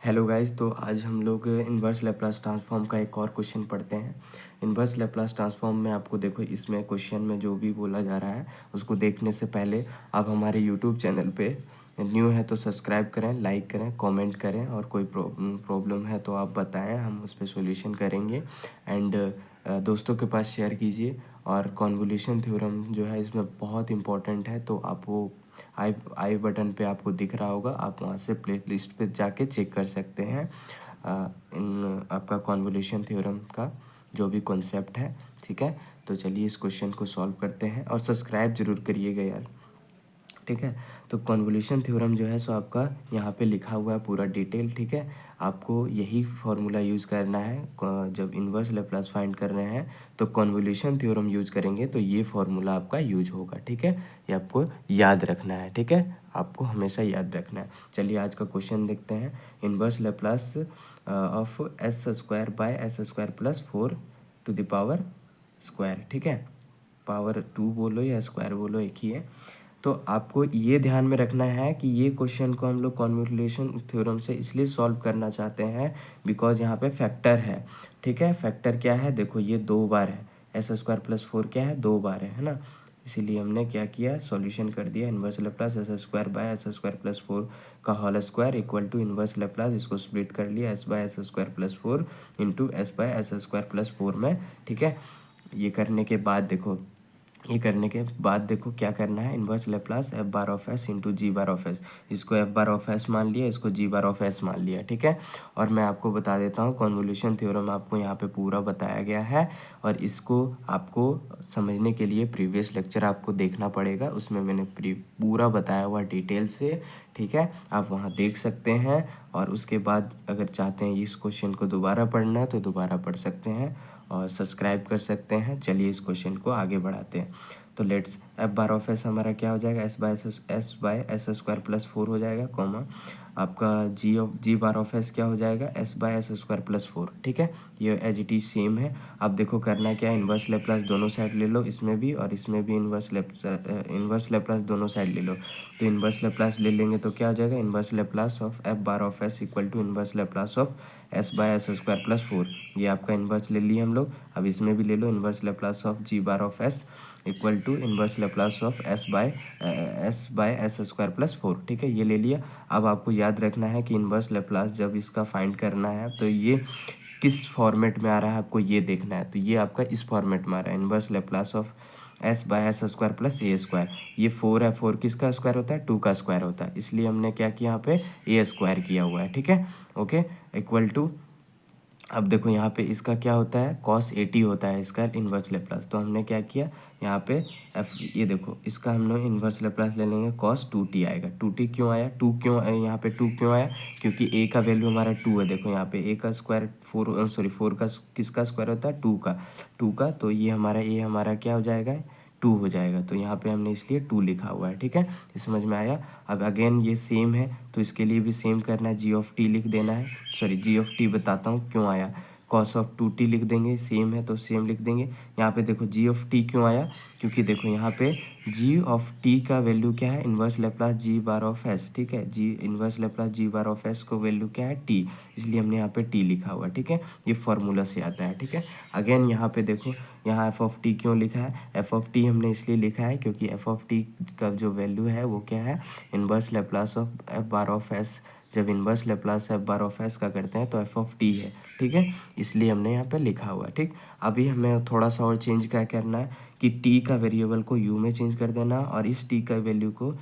Hello guys, तो आज हम लोग इन्वर्स लैप्लास ट्रांसफॉर्म का एक और क्वेश्चन पढ़ते हैं। इन्वर्स लैप्लास ट्रांसफॉर्म में आपको देखो, इसमें क्वेश्चन में जो भी बोला जा रहा है उसको देखने से पहले आप हमारे यूट्यूब चैनल पे न्यू है तो सब्सक्राइब करें, लाइक करें, कमेंट करें, और कोई प्रॉब्लम है तो आप बताएं, हम उस पर सॉल्यूशन करेंगे। एंड दोस्तों के पास शेयर कीजिए। और कॉन्वोल्यूशन थ्योरम जो है इसमें बहुत इंपॉर्टेंट है, तो आप वो आई बटन पे आपको दिख रहा होगा, आप वहाँ से प्ले लिस्ट पे जाके चेक कर सकते हैं इन आपका कॉन्वोल्यूशन थ्योरम का जो भी कॉन्सेप्ट है। ठीक है, तो चलिए इस क्वेश्चन को सॉल्व करते हैं, और सब्सक्राइब ज़रूर करिएगा यार। ठीक है, तो कॉन्वोल्यूशन थ्योरम जो है सो आपका यहाँ पे लिखा हुआ है पूरा डिटेल। ठीक है, आपको यही फार्मूला यूज़ करना है जब इन्वर्स लैप्लास फाइंड कर रहे हैं, तो कॉन्वोल्यूशन थ्योरम यूज़ करेंगे तो ये फार्मूला आपका यूज होगा। ठीक है, ये आपको याद रखना है। ठीक है, आपको हमेशा याद रखना है। चलिए आज का क्वेश्चन देखते हैं। Inverse Laplace of S square by S square plus 4 to the power square. ठीक है, पावर 2 बोलो या स्क्वायर बोलो, एक ही है। तो आपको ये ध्यान में रखना है कि ये क्वेश्चन को हम लोग कॉन्वोल्यूशन थ्योरम से इसलिए सॉल्व करना चाहते हैं बिकॉज यहाँ पे फैक्टर है। ठीक है, फैक्टर क्या है, देखो ये 2 बार है, एस स्क्वायर प्लस 4 क्या है, 2 बार है ना। इसीलिए हमने क्या किया, सॉल्यूशन कर दिया। Inverse Laplace S square by S square plus 4 का whole square equal to inverse Laplace, इसको स्प्लिट कर लिया, S by S square plus 4 into S by S square plus 4 में। ठीक है, ये करने के बाद देखो, क्या करना है, inverse Laplace F bar of S into G bar of S. इसको एफ बार ऑफ एस मान लिया, इसको जी बार ऑफ एस मान लिया। ठीक है, और मैं आपको बता देता हूँ कॉन्वोल्यूशन थ्योरम आपको यहाँ पे पूरा बताया गया है, और इसको आपको समझने के लिए प्रीवियस लेक्चर आपको देखना पड़ेगा, उसमें मैंने पूरा बताया हुआ डिटेल से। ठीक है, आप वहाँ देख सकते हैं, और उसके बाद अगर चाहते हैं इस क्वेश्चन को दोबारा पढ़ना है तो दोबारा पढ़ सकते हैं और सब्सक्राइब कर सकते हैं। चलिए इस क्वेश्चन को आगे बढ़ाते हैं। तो let's F bar of S हमारा क्या हो जाएगा, S by S square plus 4 हो जाएगा, कॉमा आपका जी बार ऑफ एस क्या हो जाएगा, S by S square plus 4। ठीक है, ये एज इट इज सेम है। अब देखो करना क्या है, इन्वर्स लेप्लास दोनों साइड ले लो, इसमें भी और इसमें भी इन्वर्स लेप्लास दोनों साइड ले लो। तो इन्वर्स लेप्लास ले लेंगे तो क्या हो जाएगा, inverse Laplace of F bar of S equal to inverse Laplace of S by S square plus 4। ये आपका इन्वर्स ले लिए हम लोग। अब इसमें भी ले लो, inverse Laplace of G bar of S equal to inverse Laplace of S by S square plus 4। ठीक है, ये ले लिया। अब आपको याद रखना है कि इन्वर्स लेप्लास जब इसका फाइंड करना है तो ये किस फॉर्मेट में आ रहा है आपको ये देखना है। तो ये आपका इस फॉर्मेट में आ रहा है, inverse Laplace of S by S square plus A square. ये 4 है, 4 किसका स्क्वायर होता है, 2 का स्क्वायर होता है, इसलिए हमने क्या किया यहाँ पे ए स्क्वायर किया हुआ है। ठीक है, ओके, इक्वल टू, अब देखो यहाँ पे इसका क्या होता है, cos 80 होता है इसका इन्वर्स लेप्लास। तो हमने क्या किया यहाँ पे ये देखो, इसका हम लोग इन्वर्स लेप्लास ले लेंगे, cos 2t आएगा। 2t क्यों आया, 2 क्यों आया यहाँ पे, 2 क्यों आया, क्योंकि a का वैल्यू हमारा 2 है। देखो यहाँ पे a का स्क्वायर 4 का किसका स्क्वायर होता है, 2 का, तो ये हमारा a हमारा क्या हो जाएगा, 2 हो जाएगा। तो यहाँ पे हमने इसलिए 2 लिखा हुआ है। ठीक है, ये समझ में आया। अब अगेन ये सेम है तो इसके लिए भी सेम करना है, जी ऑफ टी लिख देना है। सॉरी, जी ऑफ टी बताता हूँ क्यों आया, कॉस ऑफ 2t लिख देंगे, सेम है तो सेम लिख देंगे। यहाँ पे देखो जी ऑफ टी क्यों आया, क्योंकि देखो यहाँ पे जी ऑफ टी का वैल्यू क्या है, inverse Laplace G bar of S. ठीक है, G inverse Laplace G bar of S को वैल्यू क्या है, टी, इसलिए हमने यहाँ पे टी लिखा हुआ है। ठीक है, ये फॉर्मूला से आता है। ठीक है, अगेन यहाँ पे देखो, यहाँ एफ ऑफ टी क्यों लिखा है, एफ ऑफ टी हमने इसलिए लिखा है क्योंकि एफ ऑफ टी का जो वैल्यू है वो क्या है, inverse Laplace of F bar of S. जब inverse Laplace F bar of S का करते हैं तो एफ ऑफ टी है। ठीक है, इसलिए हमने यहाँ पे लिखा हुआ है। ठीक, अभी हमें थोड़ा सा और चेंज क्या करना है कि टी का वेरिएबल को यू में चेंज कर देना, और इस टी का वैल्यू को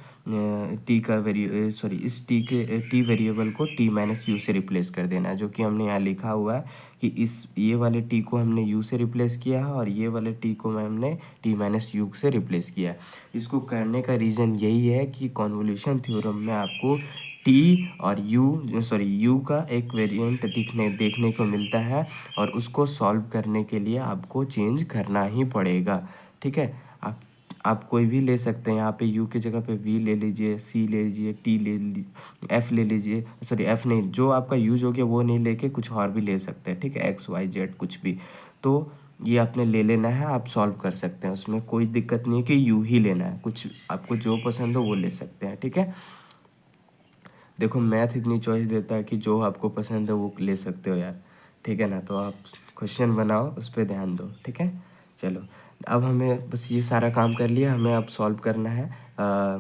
इस टी वेरिएबल को टी माइनस यू से रिप्लेस कर देना है, जो कि हमने यहाँ लिखा हुआ है कि इस ये वाले टी को हमने यू से रिप्लेस किया है और ये वाले टी को हमने टी माइनस यू से रिप्लेस किया है। इसको करने का रीज़न यही है कि कॉन्वोल्यूशन थ्योरम में आपको टी और यू का एक वेरिएंट देखने को मिलता है, और उसको सॉल्व करने के लिए आपको चेंज करना ही पड़ेगा। ठीक है, आप कोई भी ले सकते हैं, यहाँ पे यू की जगह पे वी ले लीजिए, सी ले लीजिए, टी ले लीजिए, एफ ले लीजिए, सॉरी एफ नहीं, जो आपका यूज हो गया वो नहीं लेके कुछ और भी ले सकते हैं। ठीक है, एक्स वाई जेड कुछ भी, तो ये आपने ले लेना है, आप सॉल्व कर सकते हैं, उसमें कोई दिक्कत नहीं है कि यू ही लेना है, कुछ आपको जो पसंद हो वो ले सकते हैं। ठीक है, देखो मैथ इतनी चॉइस देता है कि जो आपको पसंद है वो ले सकते हो यार, ठीक है ना। तो आप क्वेश्चन बनाओ, उस पर ध्यान दो, ठीक है। चलो, अब हमें बस ये सारा काम कर लिया, हमें अब सॉल्व करना है,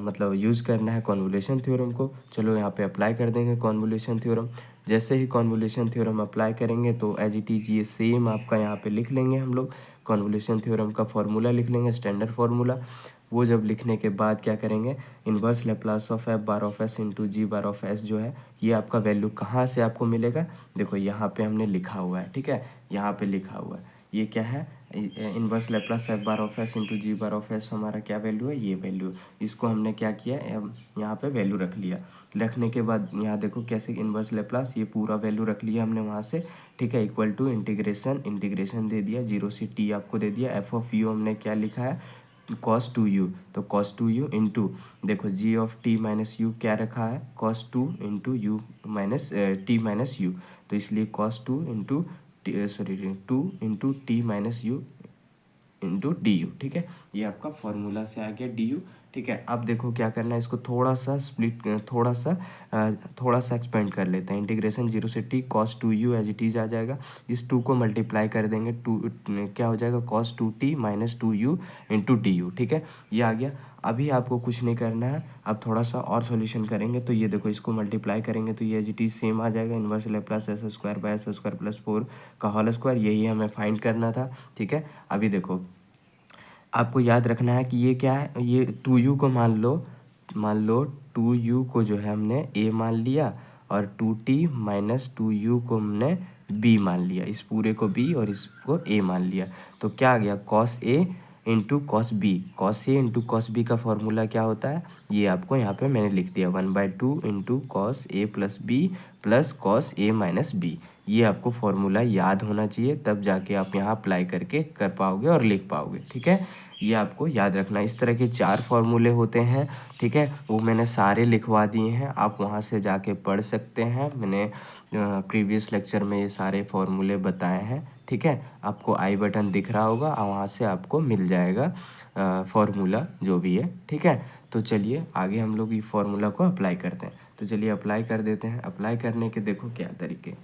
मतलब यूज़ करना है कॉन्वोल्यूशन थ्योरम को। चलो यहाँ पे अप्लाई कर देंगे कॉन्वोल्यूशन थ्योरम। जैसे ही कॉन्वोल्यूशन थ्योरम अप्लाई करेंगे तो एज इट इज़ ये सेम आपका यहाँ पे लिख लेंगे हम लोग। कॉन्वोल्यूशन थ्योरम का फॉर्मूला लिख लेंगे, स्टैंडर्ड फार्मूला। वो जब लिखने के बाद क्या करेंगे, inverse Laplace of F bar of S into G bar of S जो है, ये आपका वैल्यू कहाँ से आपको मिलेगा, देखो यहाँ पे हमने लिखा हुआ है, ठीक है। यहाँ पे लिखा हुआ है, ये क्या है, inverse Laplace F bar of S into G bar of S हमारा क्या वैल्यू है, ये वैल्यू। इसको हमने क्या किया, यहाँ पे वैल्यू रख लिया। रखने के बाद यहाँ देखो कैसे इन्वर्स लेप्लास, ये पूरा वैल्यू रख लिया हमने वहाँ से, ठीक है। इक्वल टू इंटीग्रेशन दे दिया, 0 से टी आपको दे दिया। एफ ऑफ यू हमने क्या लिखा है, कॉस टू यू, तो कॉस टू यू इंटू, देखो जी ऑफ टी माइनस यू क्या रखा है, cos two into you minus T minus you, तो इसलिए cos two into sorry 2 into T minus you into D you, ठीक है। ये आपका फॉर्मूला से आ गया डी यू, ठीक है। अब देखो क्या करना है, इसको थोड़ा सा स्प्लिट, थोड़ा सा एक्सपेंड कर लेते हैं। इंटीग्रेशन 0 से T cos two U as it is आ जाएगा। इस 2 को मल्टीप्लाई कर देंगे, टू क्या हो जाएगा, cos two T minus two you into D you, ठीक है। ये आ गया। अभी आपको कुछ नहीं करना है, अब थोड़ा सा और सॉल्यूशन करेंगे। तो ये देखो, इसको मल्टीप्लाई करेंगे तो ये एज इट इज सेम आ जाएगा, inverse Laplace S square by S square plus 4 का होल स्क्वायर। यही हमें फाइंड करना था, ठीक है। अभी देखो, आपको याद रखना है कि ये क्या है, ये 2u को मान लो 2u को जो है हमने a मान लिया, और 2t माइनस 2u को हमने b मान लिया। इस पूरे को b और इसको a मान लिया, तो क्या आ गया, cos a into cos B. Cos A into cos B का फॉर्मूला क्या होता है, ये आपको यहाँ पे मैंने लिख दिया, 1/2 into cos A plus B plus cos A minus B. ये आपको फॉर्मूला याद होना चाहिए, तब जाके आप यहाँ अप्लाई करके कर पाओगे और लिख पाओगे, ठीक है। ये आपको याद रखना। इस तरह के 4 फॉर्मूले होते हैं, ठीक है। वो मैंने सारे लिखवा दिए हैं, आप वहाँ से जाके पढ़ सकते हैं। मैंने प्रीवियस लेक्चर में ये सारे फॉर्मूले बताए हैं, ठीक है। आपको आई बटन दिख रहा होगा और वहाँ से आपको मिल जाएगा फॉर्मूला जो भी है, ठीक है। तो चलिए आगे हम लोग ये फॉर्मूला को अप्लाई करते हैं। तो चलिए अप्लाई कर देते हैं। अप्लाई करने के देखो क्या तरीके,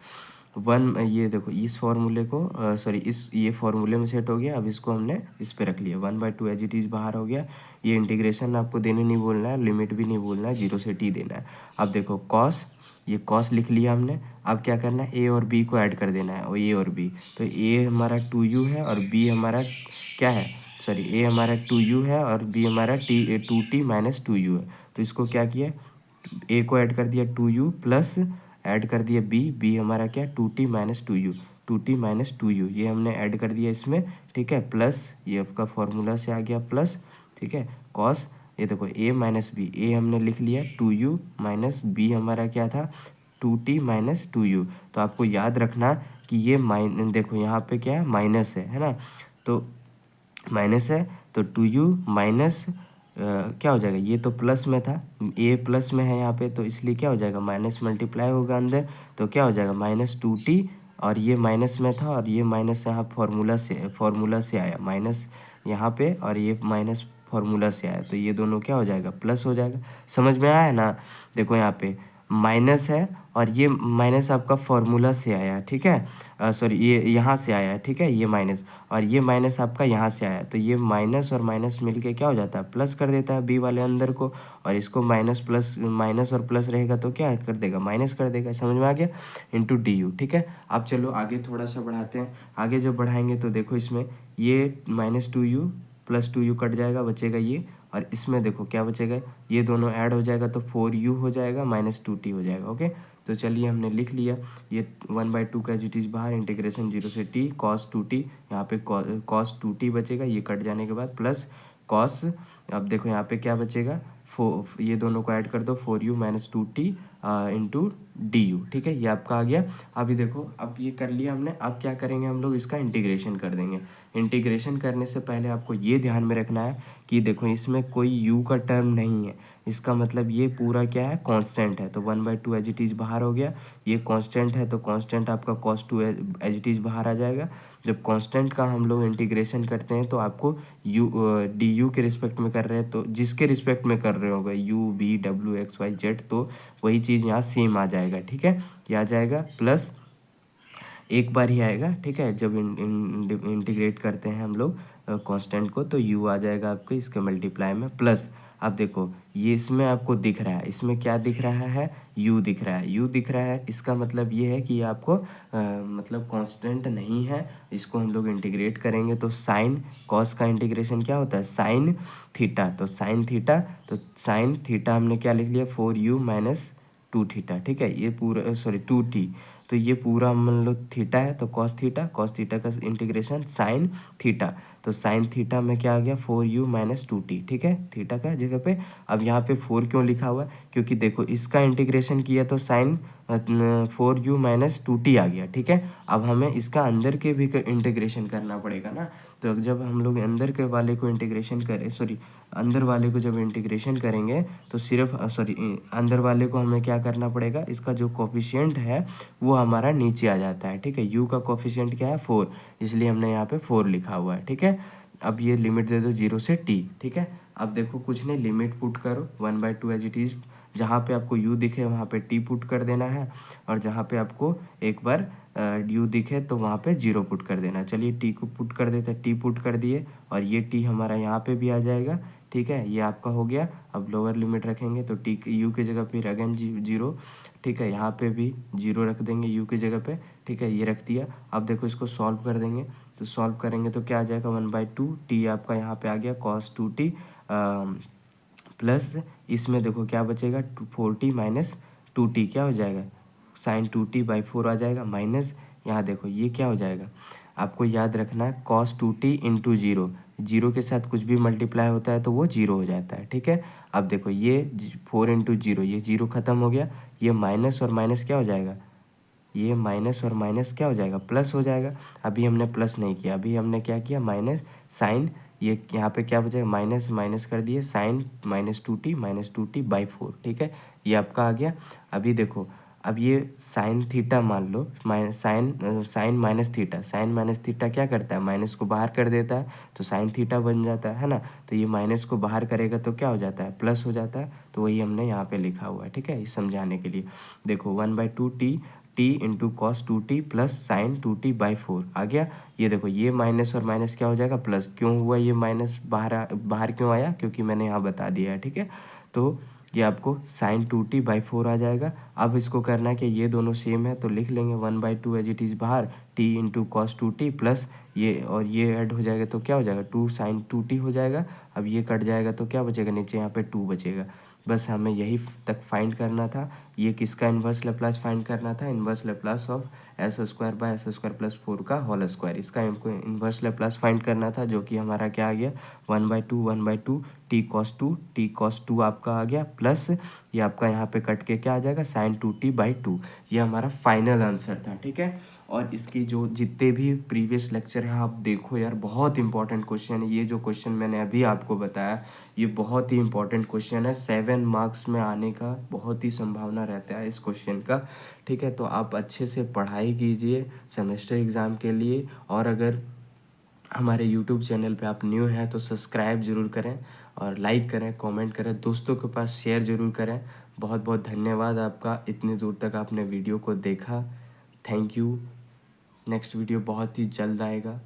ये देखो इस फॉर्मूले को सॉरी इस ये फॉर्मूले में सेट हो गया। अब इसको हमने इस पे रख लिया, 1/2 एज इट इज़ बाहर हो गया। ये इंटीग्रेशन आपको देने नहीं बोलना है, लिमिट भी नहीं बोलना है, 0 से टी देना है। अब देखो कॉस, ये कॉस लिख लिया हमने। अब क्या करना है, ए और बी को ऐड कर देना है, और ए और बी, तो ए हमारा 2u है और बी हमारा क्या है, सॉरी ए हमारा 2u है और बी हमारा 2t माइनस 2u है। तो इसको क्या किया, ए को ऐड कर दिया 2u प्लस ऐड कर दिया बी हमारा क्या, 2t minus 2u, 2t minus 2u, ये हमने ऐड कर दिया इसमें, ठीक है। प्लस ये आपका फॉर्मूला से आ गया प्लस, ठीक है। कॉस, ये देखो a माइनस बी, ए हमने लिख लिया 2u माइनस बी हमारा क्या था, 2t माइनस 2u। तो आपको याद रखना कि ये देखो यहाँ पे क्या है, माइनस है ना। तो माइनस है तो 2u माइनस क्या हो जाएगा, ये तो प्लस में था, ए प्लस में है यहाँ पे, तो इसलिए क्या हो जाएगा, माइनस मल्टीप्लाई होगा अंदर, तो क्या हो जाएगा -2t, और ये माइनस में था और ये माइनस यहाँ फॉर्मूला से आया माइनस यहाँ पे, और ये माइनस फॉर्मूला से आया, तो ये दोनों क्या हो जाएगा, प्लस हो जाएगा। समझ में आया ना। देखो यहाँ पे माइनस है और ये माइनस आपका फॉर्मूला से आया, ठीक है। सॉरी ये यहाँ से आया, ठीक है, ये माइनस, और ये माइनस आपका यहाँ से आया, तो ये माइनस और माइनस मिलके क्या हो जाता है, प्लस कर देता है बी वाले अंदर को, और इसको माइनस और प्लस रहेगा तो क्या कर देगा, माइनस कर देगा। समझ में आ गया, इंटू डी यू, ठीक है। अब चलो आगे थोड़ा सा बढ़ाते हैं। आगे जब बढ़ाएंगे तो देखो इसमें ये -2u प्लस 2u कट जाएगा, बचेगा ये, और इसमें देखो क्या बचेगा, ये दोनों ऐड हो जाएगा तो 4u हो जाएगा, -2t हो जाएगा, ओके। तो चलिए हमने लिख लिया, ये 1/2 का एज इट इज़ बाहर, इंटीग्रेशन 0 से t cos 2t, यहाँ पे cos 2t बचेगा, ये कट जाने के बाद प्लस cos, अब देखो यहाँ पे क्या बचेगा, ये दोनों को ऐड कर दो, 4u minus 2t into D you, ठीक है। ये आपका आ गया। अभी देखो, अब ये कर लिया हमने, अब क्या करेंगे हम लोग, इसका इंटीग्रेशन कर देंगे। इंटीग्रेशन करने से पहले आपको ये ध्यान में रखना है कि देखो इसमें कोई यू का टर्म नहीं है, इसका मतलब ये पूरा क्या है, कांस्टेंट है। तो 1/2 एज इट इज़ बाहर हो गया, ये कांस्टेंट है तो कांस्टेंट आपका cos 2 एज इट इज़ बाहर आ जाएगा। जब कांस्टेंट का हम लोग इंटीग्रेशन करते हैं तो आपको यू डी यू के रिस्पेक्ट में कर रहे हैं, तो जिसके रिस्पेक्ट में कर रहे होगा U V W X Y Z, तो वही चीज़ यहाँ सेम आ जाएगा। ठीक है, ये आ जाएगा प्लस एक बार ही आएगा। ठीक है, जब इंटीग्रेट करते हैं हम लोग कांस्टेंट को तो यू आ जाएगा आपको इसके मल्टीप्लाई में प्लस। अब देखो ये इसमें आपको दिख रहा है, इसमें क्या दिख रहा है, यू दिख रहा है, यू दिख रहा है, इसका मतलब ये है कि ये आपको मतलब कांस्टेंट नहीं है। इसको हम लोग इंटीग्रेट करेंगे तो साइन कॉस का इंटीग्रेशन क्या होता है, साइन थीटा, तो साइन थीटा, तो साइन थीटा हमने क्या लिख लिया, 4u माइनस 2 थीटा। ठीक है, ये पूरा सॉरी 2t, तो ये पूरा मान लो थीटा है तो कॉस थीटा का इंटीग्रेशन साइन थीटा, तो साइन थीटा में क्या आ गया, 4u माइनस 2t। ठीक है, थीटा का जगह पे अब यहाँ पे 4 क्यों लिखा हुआ है, क्योंकि देखो इसका इंटीग्रेशन किया तो साइन 4u माइनस 2t आ गया। ठीक है, अब हमें इसका अंदर के भी इंटीग्रेशन करना पड़ेगा ना, तो जब हम लोग अंदर के वाले को इंटीग्रेशन करें, सॉरी अंदर वाले को जब इंटीग्रेशन करेंगे तो सिर्फ सॉरी अंदर वाले को हमें क्या करना पड़ेगा, इसका जो कोफिशिएंट है वो हमारा नीचे आ जाता है। ठीक है, यू का कोफिशिएंट क्या है, 4, इसलिए हमने यहाँ पे 4 लिखा हुआ है। ठीक है, अब ये लिमिट दे दो 0 से t। ठीक है, अब देखो कुछ नहीं, लिमिट पुट करो 1/2 एज इट इज़, जहाँ पे आपको u दिखे वहाँ पे t पुट कर देना है, और जहाँ पे आपको एक बार u दिखे तो वहाँ पे 0 पुट कर देना। चलिए t को पुट कर देते हैं, t पुट कर दिए और ये t हमारा यहाँ पे भी आ जाएगा। ठीक है, ये आपका हो गया। अब लोअर लिमिट रखेंगे तो t u की जगह फिर अगेन 0। ठीक है, यहाँ पे भी 0 रख देंगे u की जगह पे। ठीक है, ये रख दिया। अब देखो इसको सॉल्व कर देंगे, तो सॉल्व करेंगे तो क्या आ जाएगा, 1/2 t आपका यहाँ पे आ गया cos 2t प्लस इसमें देखो क्या बचेगा, 4t माइनस 2t क्या हो जाएगा, साइन 2t/4 आ जाएगा, माइनस यहाँ देखो ये क्या हो जाएगा, आपको याद रखना है cos 2t इंटू 0, 0 के साथ कुछ भी मल्टीप्लाई होता है तो वो 0 हो जाता है। ठीक है, अब देखो ये 4 इंटू 0, ये 0 ख़त्म हो गया, ये माइनस और माइनस क्या हो जाएगा, ये माइनस और माइनस क्या हो जाएगा, प्लस हो जाएगा। अभी हमने प्लस नहीं किया, अभी हमने क्या किया, माइनस साइन, ये यहाँ पे क्या बचेगा, माइनस माइनस कर दिए, साइन -2t/4। ठीक है, ये आपका आ गया। अभी देखो अब ये साइन थीटा मान लो, साइन माइनस थीटा क्या करता है, माइनस को बाहर कर देता है तो साइन थीटा बन जाता है ना, तो ये माइनस को बाहर करेगा तो क्या हो जाता है, प्लस हो जाता है, तो वही हमने यहाँ पे लिखा हुआ है। ठीक है, इस समझाने के लिए देखो 1/2 t into cos 2t plus sign 2t/4 आ गया। ये देखो ये माइनस और माइनस क्या हो जाएगा, प्लस। क्यों हुआ ये माइनस, बाहर क्यों आया, क्योंकि मैंने यहाँ बता दिया है। ठीक है, तो ये आपको साइन 2t/4 आ जाएगा। अब इसको करना है कि ये दोनों सेम है तो लिख लेंगे 1/2 एज इट इज़ बाहर, t into cos 2t plus ये और ये ऐड हो जाएगा तो क्या हो जाएगा, 2 साइन 2t हो जाएगा। अब ये कट जाएगा तो क्या बचेगा, नीचे यहाँ पे 2 बचेगा। बस हमें यही तक फाइंड करना था। ये किसका इन्वर्स लेप्लास फाइंड करना था, इन्वर्स लेप्लास ऑफ s² + 4 का होल स्क्वायर, इसका हमको इन्वर्स लेप्लास फाइंड करना था, जो कि हमारा क्या आ गया, 1/2 t cos 2 आपका आ गया, प्लस ये आपका यहाँ पे कट के क्या आ जाएगा, साइन 2t/2। ये हमारा फाइनल आंसर था। ठीक है, और इसकी जो जितने भी प्रीवियस लेक्चर हैं आप देखो यार, बहुत इंपॉर्टेंट क्वेश्चन है। ये जो क्वेश्चन मैंने अभी आपको बताया ये बहुत ही इंपॉर्टेंट क्वेश्चन है, 7 मार्क्स में आने का बहुत ही संभावना रहता है इस क्वेश्चन का। ठीक है, तो आप अच्छे से पढ़ाई कीजिए सेमेस्टर एग्ज़ाम के लिए, और अगर हमारे यूट्यूब चैनल पे आप न्यू हैं तो सब्सक्राइब ज़रूर करें और लाइक करें, कमेंट करें, दोस्तों के पास शेयर ज़रूर करें। बहुत बहुत धन्यवाद आपका, इतनी दूर तक आपने वीडियो को देखा। Thank you. नेक्स्ट वीडियो बहुत ही जल्द आएगा।